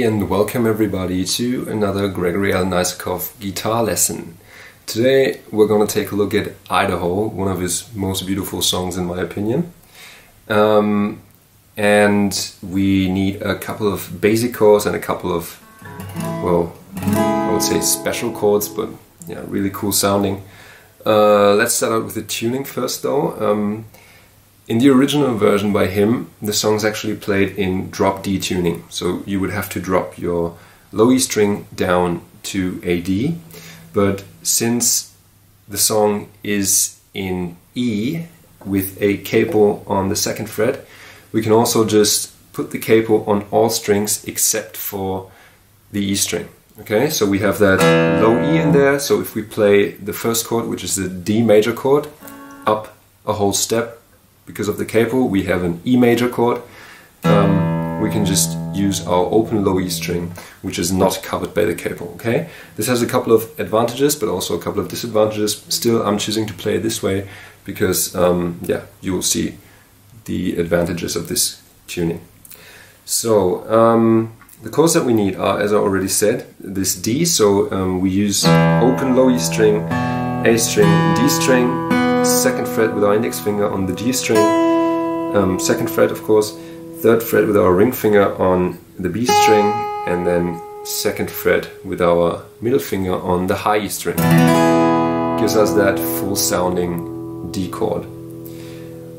Hey and welcome everybody to another Gregory Alan Isakov guitar lesson. Today we're going to take a look at Idaho, one of his most beautiful songs in my opinion. And we need a couple of basic chords and a couple of, well, I would say special chords, but yeah, really cool sounding. Let's start out with the tuning first though. In the original version by him, the song's actually played in drop D tuning. So you would have to drop your low E string down to a D. But since the song is in E with a capo on the 2nd fret, we can also just put the capo on all strings except for the E string. Okay, so we have that low E in there. So if we play the first chord, which is the D major chord, up a whole step, because of the capo, we have an E major chord. We can just use our open low E string, which is not covered by the capo. Okay, this has a couple of advantages, but also a couple of disadvantages. Still, I'm choosing to play it this way because, yeah, you will see the advantages of this tuning. So the chords that we need are, as I already said, this D. So we use open low E string, A string, D string, 2nd fret with our index finger on the G string, 2nd fret of course, 3rd fret with our ring finger on the B string, and then 2nd fret with our middle finger on the high E string. Gives us that full sounding D chord.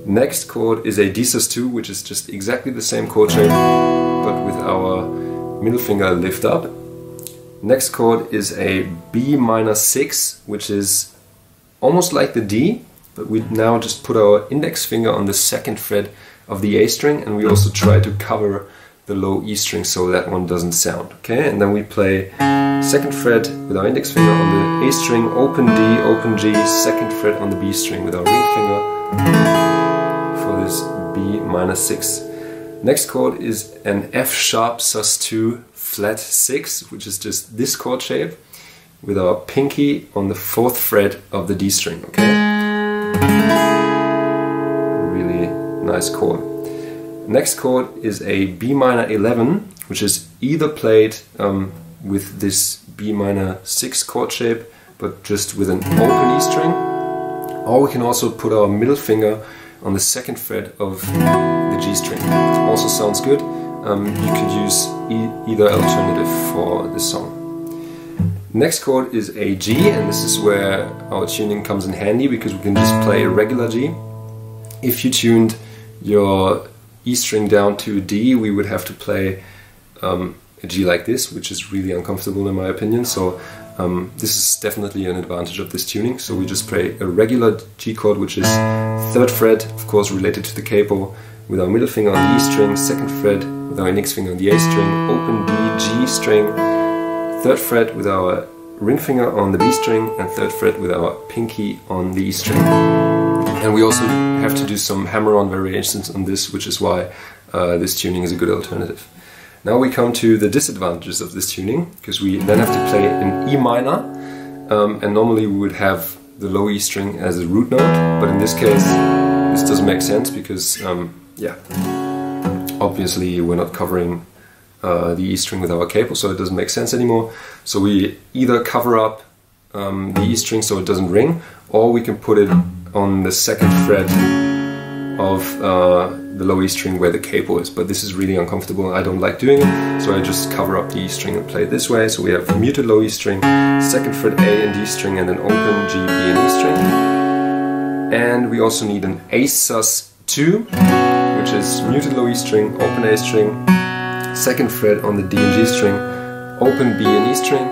Next chord is a D sus2, which is just exactly the same chord shape, but with our middle finger lift up. Next chord is a B minor 6, which is almost like the D, but we now just put our index finger on the 2nd fret of the A string, and we also try to cover the low E string so that one doesn't sound. Okay, and then we play 2nd fret with our index finger on the A string, open D, open G, 2nd fret on the B string with our ring finger for this B minor 6. Next chord is an F sharp sus2 flat 6, which is just this chord shape, with our pinky on the 4th fret of the D string. Okay, really nice chord. Next chord is a B minor 11, which is either played with this B minor 6 chord shape, but just with an open E string, or we can also put our middle finger on the 2nd fret of the G string. It also sounds good. You could use either alternative for this song. Next chord is a G, and this is where our tuning comes in handy because we can just play a regular G. If you tuned your E string down to D, we would have to play a G like this, which is really uncomfortable in my opinion. So this is definitely an advantage of this tuning. So we just play a regular G chord, which is 3rd fret, of course related to the capo, with our middle finger on the E string, 2nd fret with our index finger on the A string, open D, G string, 3rd fret with our ring finger on the B string, and 3rd fret with our pinky on the E string. And we also have to do some hammer-on variations on this, which is why this tuning is a good alternative. Now we come to the disadvantages of this tuning, because we then have to play an E minor, and normally we would have the low E string as a root note, but in this case this doesn't make sense because, yeah, obviously we're not covering the E string with our capo, so it doesn't make sense anymore. So we either cover up the E string so it doesn't ring, or we can put it on the 2nd fret of the low E string where the capo is, but this is really uncomfortable and I don't like doing it, so I just cover up the E string and play it this way. So we have muted low E string, 2nd fret A and D string, and then open G, B and E string. And we also need an A sus2, which is muted low E string, open A string, 2nd fret on the D and G string, open B and E string,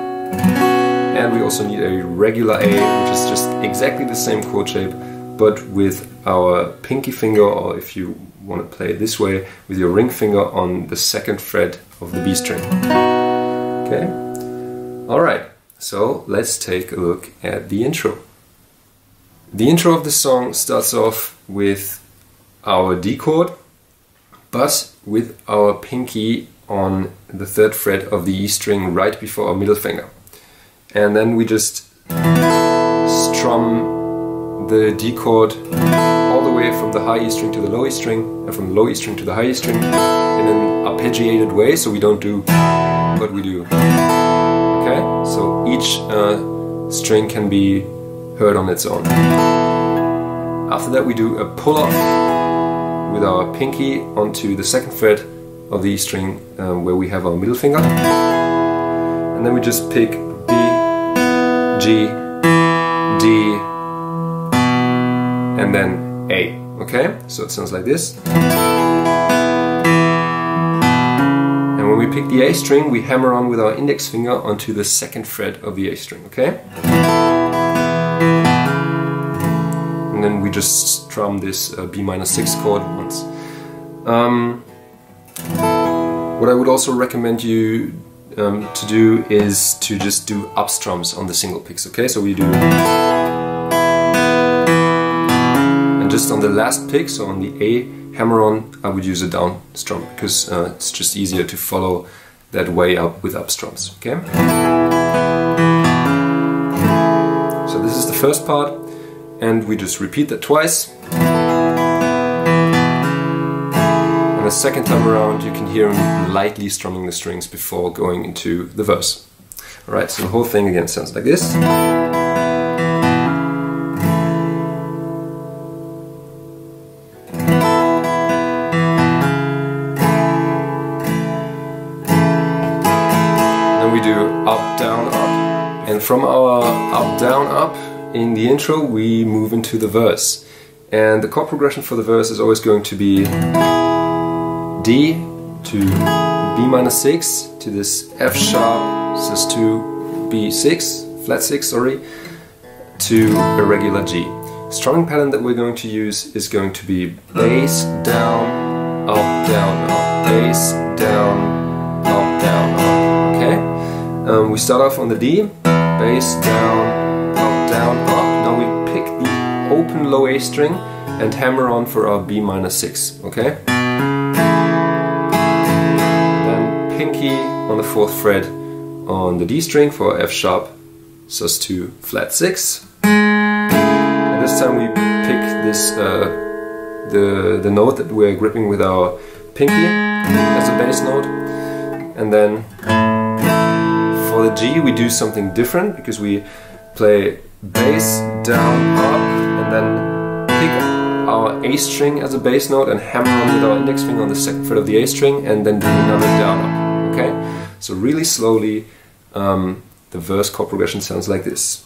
and we also need a regular A, which is just exactly the same chord shape, but with our pinky finger, or if you want to play it this way, with your ring finger on the 2nd fret of the B string. Okay? Alright, so let's take a look at the intro. The intro of the song starts off with our D chord, but with our pinky on the 3rd fret of the E string right before our middle finger. And then we just strum the D chord all the way way from the high E string to the low E string, and from the low E string to the high E string in an arpeggiated way, so we don't do what we do. Okay, so each string can be heard on its own. After that we do a pull-off with our pinky onto the second fret of the E string where we have our middle finger, and then we just pick B, G, D, and then A. Okay, so it sounds like this. And when we pick the A string, we hammer on with our index finger onto the second fret of the A string. Okay. And then we just strum this B-6 chord once. What I would also recommend you to do is to just do up strums on the single picks. Okay, so we do, and just on the last pick, so on the A hammer on, I would use a down strum because it's just easier to follow that way up with up strums. Okay. So this is the first part. And we just repeat that twice. And the second time around you can hear him lightly strumming the strings before going into the verse. Alright, so the whole thing again sounds like this. Then we do up, down, up. And from our up, down, up, in the intro we move into the verse, and the chord progression for the verse is always going to be D to B-6 to this F sharp sus2 B6, flat 6, sorry, to a regular G. Strumming pattern that we're going to use is going to be bass, down, up, down, up, bass, down, up, down, up. Okay? We start off on the D, bass, down, down, up. Now we pick the open low A string and hammer on for our B-6, okay? Then pinky on the 4th fret on the D string for F sharp sus2 flat 6. And this time we pick this the note that we're gripping with our pinky as a bass note. And then for the G we do something different because we play bass, down, up, and then pick our A string as a bass note and hammer on with our index finger on the second fret of the A string, and then do another down, up. Okay? So really slowly, the verse chord progression sounds like this.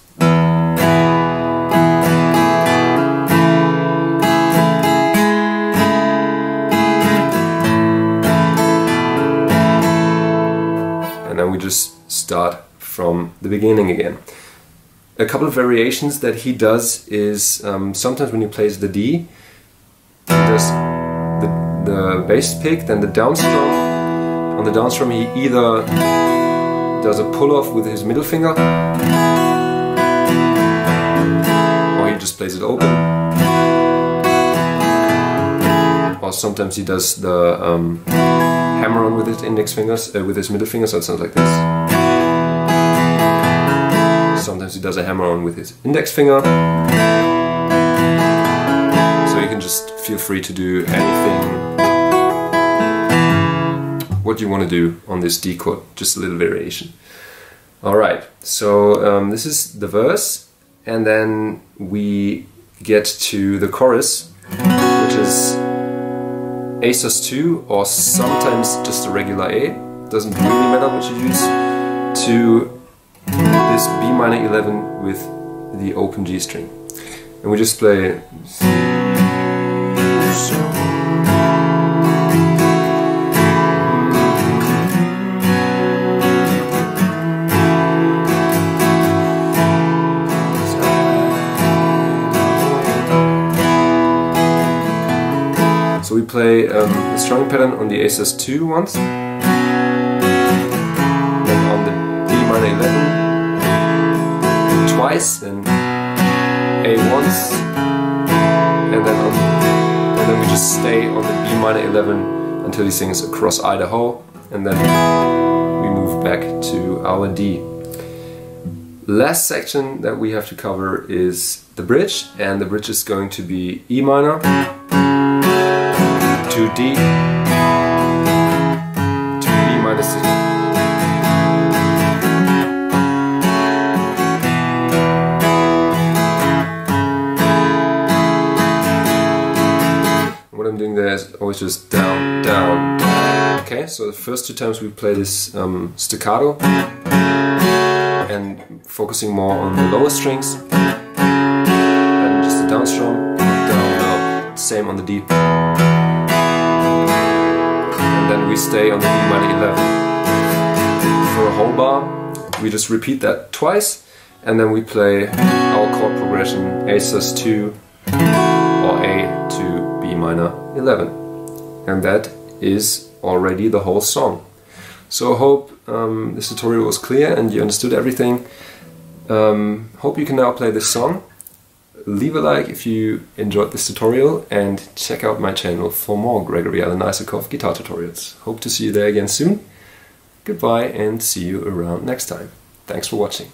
And then we just start from the beginning again. A couple of variations that he does is sometimes when he plays the D, he does the bass pick, then the down strum. On the down strum he either does a pull-off with his middle finger, or he just plays it open, or sometimes he does the hammer on with his index fingers, with his middle finger, so it sounds like this. Sometimes he does a hammer on with his index finger. So you can just feel free to do anything, what you want to do on this D chord, just a little variation. Alright, so this is the verse, and then we get to the chorus, which is A sus2, or sometimes just a regular A, doesn't really matter what you use, to this B-11 with the open G string. And we just play. So we play the strumming pattern on the A sus2 once, then on the B-11 twice, then A once, and then we just stay on the B-11 until he sings Across Idaho, and then we move back to our D. Last section that we have to cover is the bridge, and the bridge is going to be E minor to D to B minor C. What I'm doing there is always just down, down, down. Okay, so the first two times we play this staccato and focusing more on the lower strings, and just the down strum, down, up, same on the D. And then we stay on the B minor 11. For a whole bar, we just repeat that twice, and then we play our chord progression A sus2 or A to B minor 11. And that is already the whole song. So I hope this tutorial was clear and you understood everything. Hope you can now play this song. Leave a like if you enjoyed this tutorial and check out my channel for more Gregory Alan Isakov guitar tutorials. Hope to see you there again soon. Goodbye and see you around next time. Thanks for watching.